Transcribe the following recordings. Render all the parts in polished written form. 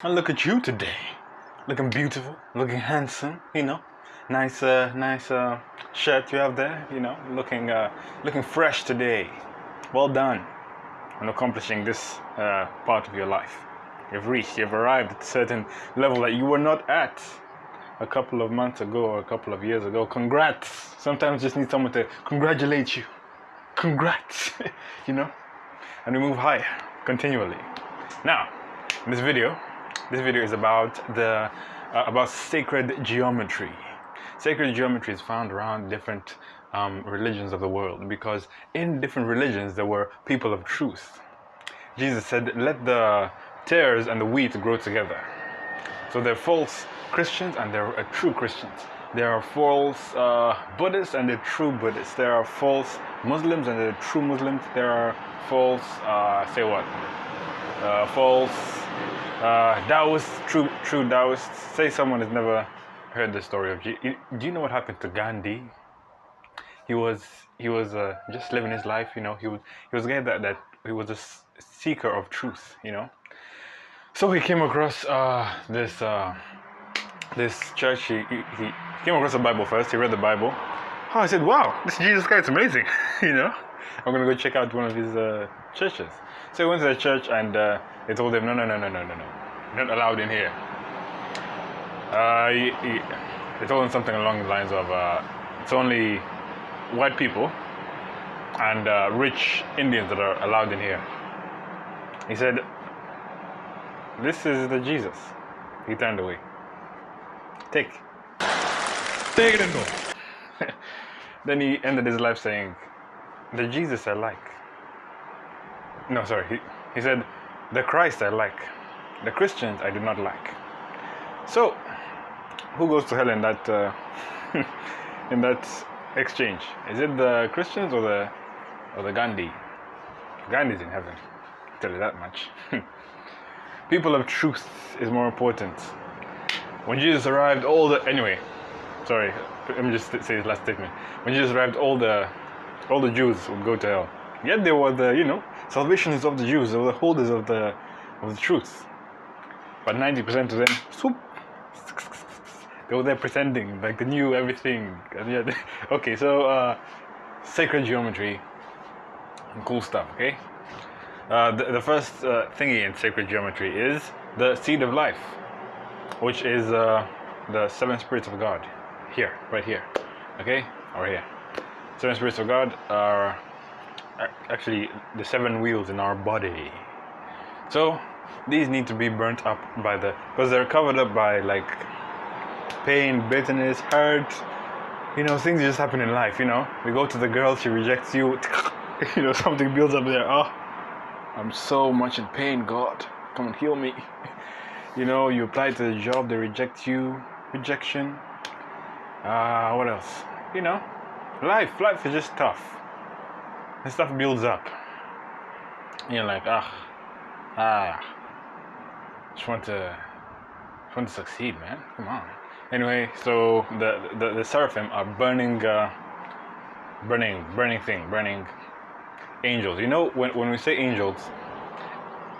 And look at you today, looking beautiful, looking handsome. Nice shirt you have there. Looking fresh today. Well done on accomplishing this part of your life. You've arrived at a certain level that you were not at a couple of months ago or a couple of years ago. Congrats. Sometimes you just need someone to congratulate you. Congrats. And we move higher continually. Now, in this video is about about sacred geometry. Sacred geometry is found around different religions of the world, because in different religions there were people of truth. Jesus said, "Let the tares and the wheat grow together." So there are false Christians and there are true Christians. There are false Buddhists and there are true Buddhists. There are false Muslims and there are true Muslims. There are false, false Taoists, true Taoists. Say someone has never heard the story of Jesus. Do you know what happened to Gandhi? He was just living his life. He was a guy that he was a seeker of truth. So he came across this church. He came across the Bible first. He read the Bible. Oh, I said, wow, this Jesus guy is amazing. I'm gonna go check out one of his churches. So he went to the church and they told him, no, not allowed in here. They told him something along the lines of, it's only white people and rich Indians that are allowed in here. He said, this is the Jesus. He turned away. Take it and go. Then he ended his life saying, the Jesus I like. No, sorry. He said, the Christ I like. The Christians I do not like. So, who goes to hell in that in that exchange? Is it the Christians or the Gandhi? Gandhi's in heaven. I'll tell you that much. People of truth is more important. When Jesus arrived, let me just say this last statement. When Jesus arrived, all the Jews would go to hell. Yet they were the, salvation is of the Jews. They were the holders of the truth. But 90% of them, swoop, they were there pretending like they knew everything. And yet, okay, so sacred geometry, cool stuff. Okay, the first thingy in sacred geometry is the seed of life, which is the seven spirits of God. Right here. Okay, over here. Seven spirits of God are actually the seven wheels in our body. So these need to be burnt up because they're covered up by like pain, bitterness, hurt. Things just happen in life. We go to the girl, she rejects you. Something builds up there. Oh, I'm so much in pain. God, come and heal me. You apply to the job, they reject you. Rejection. What else? Life is just tough. And stuff builds up. You're like, just want to succeed, man. Come on. Anyway, so the seraphim are burning angels. When we say angels,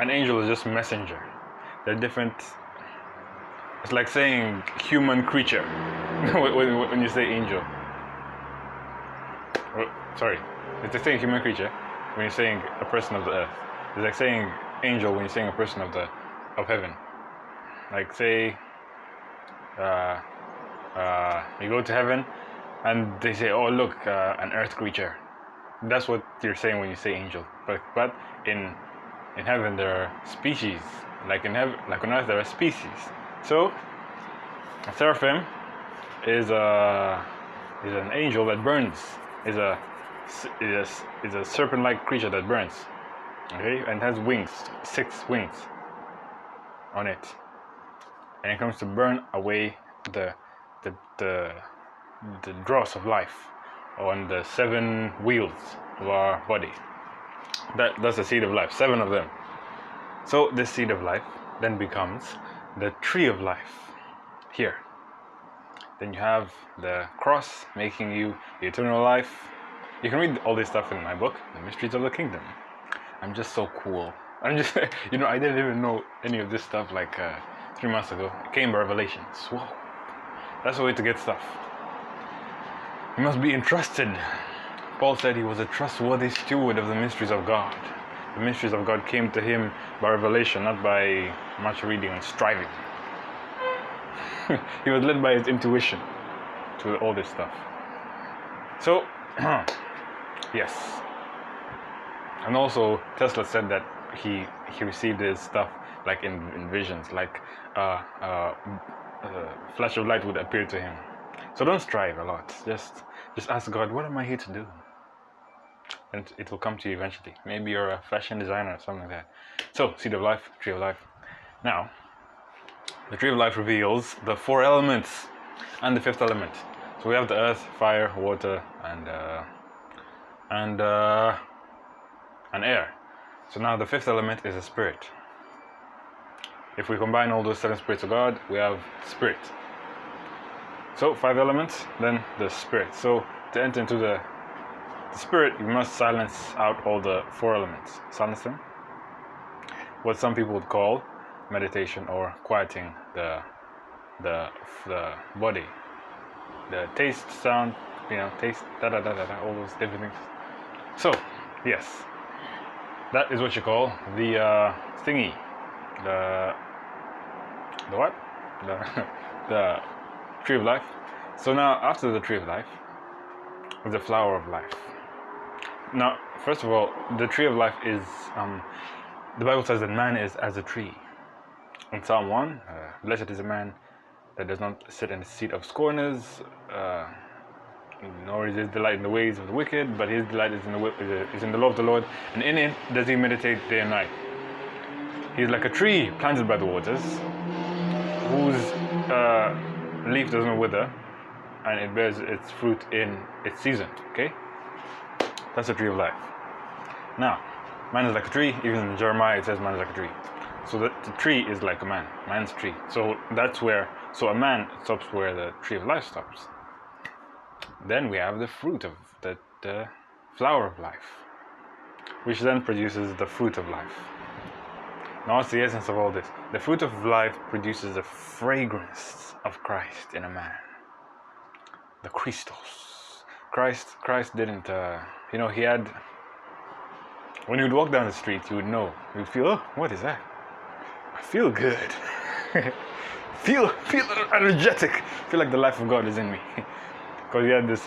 an angel is just a messenger. They're different. It's like saying human creature when you say angel. Sorry, it's like saying human creature when you're saying a person of the earth. It's like saying angel when you're saying a person of heaven. Like say, you go to heaven, and they say, "Oh, look, an earth creature." That's what you're saying when you say angel. But in heaven there are species. Like on earth there are species. So a seraphim is an angel that burns. Is a serpent-like creature that burns. Okay, and has wings, 6 wings on it, and it comes to burn away the dross of life on the 7 wheels of our body. That's the seed of life, 7 of them. So this seed of life then becomes the tree of life here. Then you have the cross making you the eternal life. You can read all this stuff in my book, The Mysteries of the Kingdom. I'm just so cool. I'm just, I didn't even know any of this stuff like 3 months ago. It came by revelation. Whoa, that's the way to get stuff. He must be entrusted. Paul said he was a trustworthy steward of the mysteries of God. The mysteries of God came to him by revelation, not by much reading and striving. He was led by his intuition to all this stuff. So, yes. And also, Tesla said that he received his stuff like in visions, like flash of light would appear to him. So don't strive a lot. Just ask God, what am I here to do? And it will come to you eventually. Maybe you're a fashion designer or something like that. So, seed of life, tree of life. Now, the tree of life reveals the 4 elements and the 5th element. So we have the earth, fire, water, and air. So now the 5th element is a spirit. If we combine all those 7 spirits of God, we have spirit. So 5 elements, then the spirit. So to enter into the spirit, you must silence out all the 4 elements. Silence them. What some people would call meditation or quieting the body. The taste, sound, taste, all those different things. So, yes, that is what you call the thingy, the what? The tree of life. So now, after the tree of life, is the flower of life. Now, first of all, the tree of life is, the Bible says that man is as a tree. In Psalm 1, blessed is a man that does not sit in the seat of scorners, nor is his delight in the ways of the wicked, but his delight is in the law of the Lord, and in it does he meditate day and night. He is like a tree planted by the waters, whose leaf does not wither, and it bears its fruit in its season. Okay? That's the tree of life. Now, man is like a tree. Even in Jeremiah it says man is like a tree. So the tree is like a man. Man's tree. So that's where. So a man stops where the tree of life stops. Then we have the fruit of the flower of life, which then produces the fruit of life. Now what's the essence of all this? The fruit of life produces the fragrance of Christ in a man. The Christos. Christ didn't, he had, when you would walk down the street, you would know. You would feel, oh, what is that? I feel good. feel energetic. Feel like the life of God is in me. Because he had this,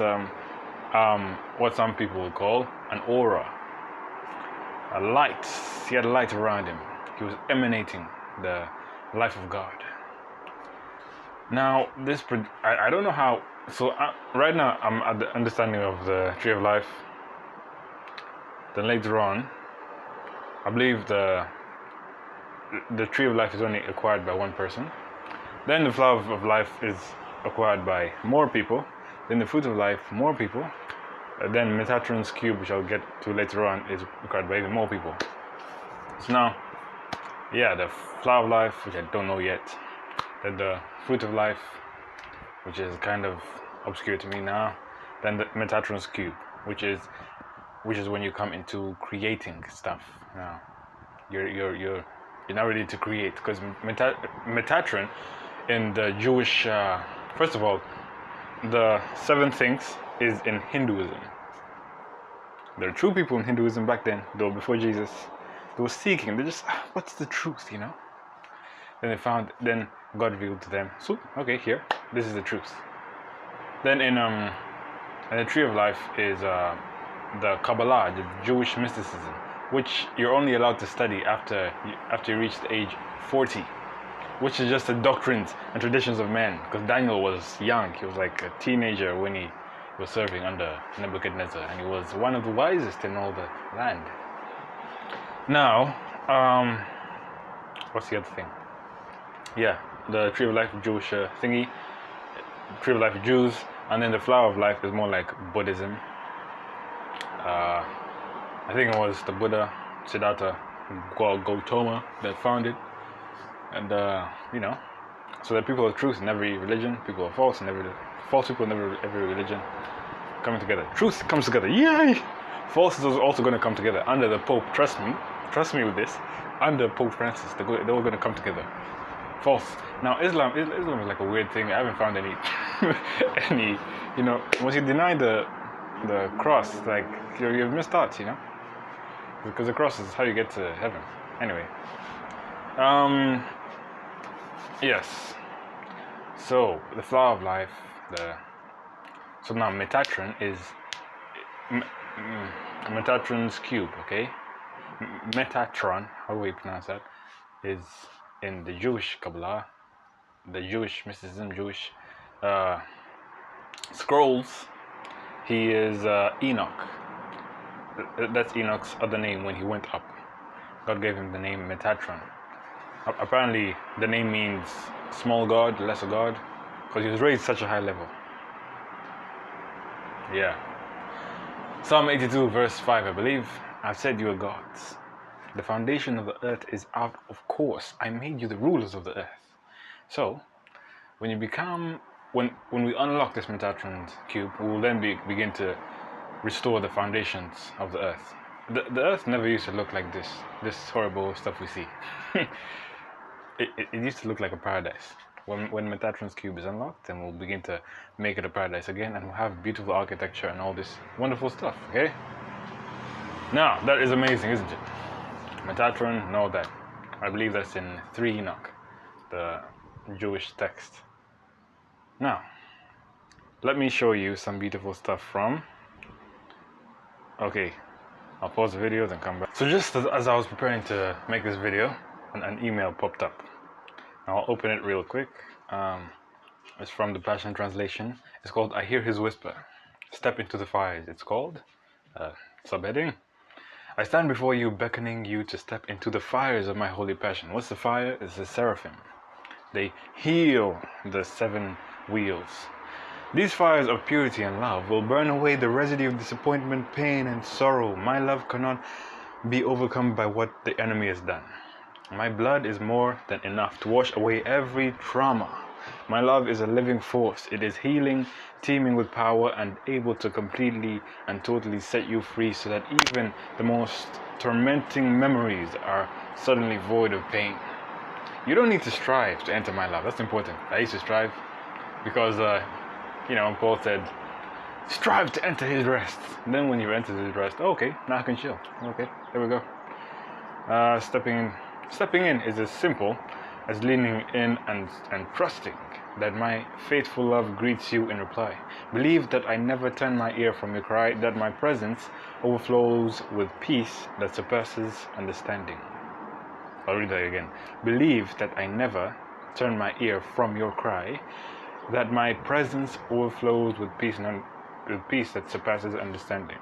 what some people would call an aura. A light. He had a light around him. He was emanating the life of God. Now, I don't know how. So right now, I'm at the understanding of the tree of life. Then later on, I believe the tree of life is only acquired by one person. Then the flower of life is acquired by more people. Then the fruit of life, more people. Then Metatron's cube, which I'll get to later on, is acquired by even more people. So now, yeah, the flower of life, which I don't know yet. Then the fruit of life, which is kind of obscure to me now. Then the Metatron's cube, which is when you come into creating stuff. Now, you're not ready to create, because Metatron in the Jewish, first of all, the 7 things is in Hinduism. There are true people in Hinduism back then, though before Jesus. They were seeking. They just, what's the truth, Then they found. Then God revealed to them. So, okay, here, this is the truth. Then in the tree of life is the Kabbalah, the Jewish mysticism, which you're only allowed to study after you reach the age 40, which is just the doctrines and traditions of men. Because Daniel was young; he was like a teenager when he was serving under Nebuchadnezzar, and he was one of the wisest in all the land. Now, what's the other thing? Yeah, the tree of life, Jewish thingy, tree of life, Jews, and then the flower of life is more like Buddhism. I think it was the Buddha, Siddhartha Gautama, that found it. And, so there are people of truth in every religion, people are false in false people in every religion coming together. Truth comes together, yay! False is also going to come together under the Pope, trust me with this. under Pope Francis. They're all going to come together. False. Now Islam is like a weird thing. I haven't found any any, you know, once you deny the cross, like you've missed out, you know, because the cross is how you get to heaven. Anyway, yes. So the flower of life. So now Metatron is Metatron's cube. Okay, Metatron. How do we pronounce that? Is in the Jewish Kabbalah, the Jewish mysticism, Jewish scrolls. He is Enoch. That's Enoch's other name when he went up. God gave him the name Metatron. Apparently, the name means small god, lesser god, because he was raised such a high level. Yeah. Psalm 82, verse 5, I believe. I've said you are gods. The foundation of the earth is out of course. I made you the rulers of the earth. So, when you become, when we unlock this Metatron cube, we will then begin to restore the foundations of the earth. The earth never used to look like this horrible stuff we see. it used to look like a paradise. When Metatron's cube is unlocked, then we'll begin to make it a paradise again, and we'll have beautiful architecture and all this wonderful stuff, okay? Now, that is amazing, isn't it? Metatron, know that. I believe that's in 3 Enoch, the Jewish text. Now, let me show you some beautiful stuff from... Okay, I'll pause the video, then come back. So just as I was preparing to make this video, an email popped up. I'll open it real quick. It's from the Passion Translation. It's called I Hear His Whisper. Step into the fires, it's called. Subheading. I stand before you, beckoning you to step into the fires of my holy passion. What's the fire? It's the seraphim. They heal the 7 wheels. These fires of purity and love will burn away the residue of disappointment, pain, and sorrow. My love cannot be overcome by what the enemy has done. My blood is more than enough to wash away every trauma. My love is a living force. It is healing, teeming with power, and able to completely and totally set you free so that even the most tormenting memories are suddenly void of pain. You don't need to strive to enter my love. That's important. I used to strive because, you know, Paul said, strive to enter his rest. And then when you enter his rest, okay, now I can chill. Okay, there we go. Stepping in is as simple as leaning in and trusting that my faithful love greets you in reply. Believe that I never turn my ear from your cry, that my presence overflows with peace that surpasses understanding. I'll read that again. Believe that I never turn my ear from your cry, that my presence overflows with peace that surpasses understanding.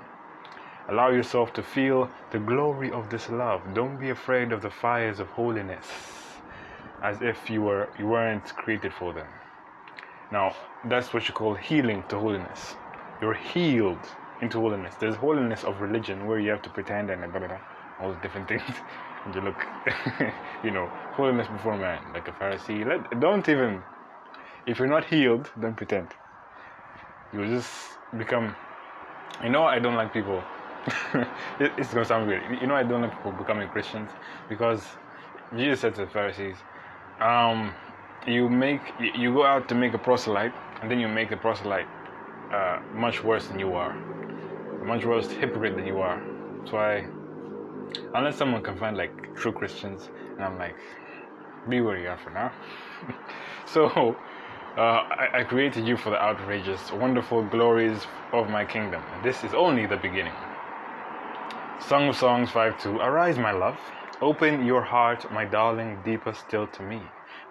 Allow yourself to feel the glory of this love. Don't be afraid of the fires of holiness, as if you weren't created for them. Now, that's what you call healing to holiness. You're healed into holiness. There's holiness of religion where you have to pretend and blah, blah, blah, all the different things. And you look, you know, holiness before man, like a Pharisee. Don't even, if you're not healed, don't pretend. You just become, you know, I don't like people. It's gonna sound weird. You know, I don't like people becoming Christians because Jesus said to the Pharisees, you go out to make a proselyte, and then you make the proselyte much worse than you are, a much worse hypocrite than you are. So unless someone can find like true Christians, and I'm like, be where you are for now. So I created you for the outrageous, wonderful glories of my kingdom. This is only the beginning. Song of Songs 5:2. Arise, my love. Open your heart, my darling, deeper still to me.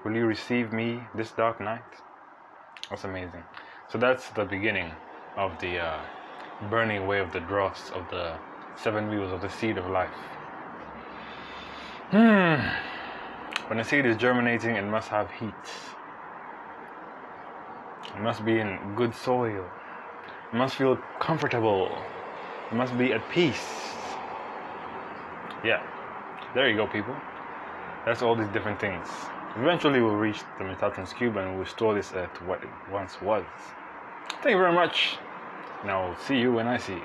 Will you receive me this dark night? That's amazing. So that's the beginning of the burning away of the dross of the 7 wheels of the seed of life. When a seed is germinating, it must have heat. It must be in good soil. It must feel comfortable. It must be at peace. Yeah, there you go, people. That's all these different things. Eventually we'll reach the Metatron's cube and we'll restore this earth to what it once was. Thank you very much. Now, see you when I see you.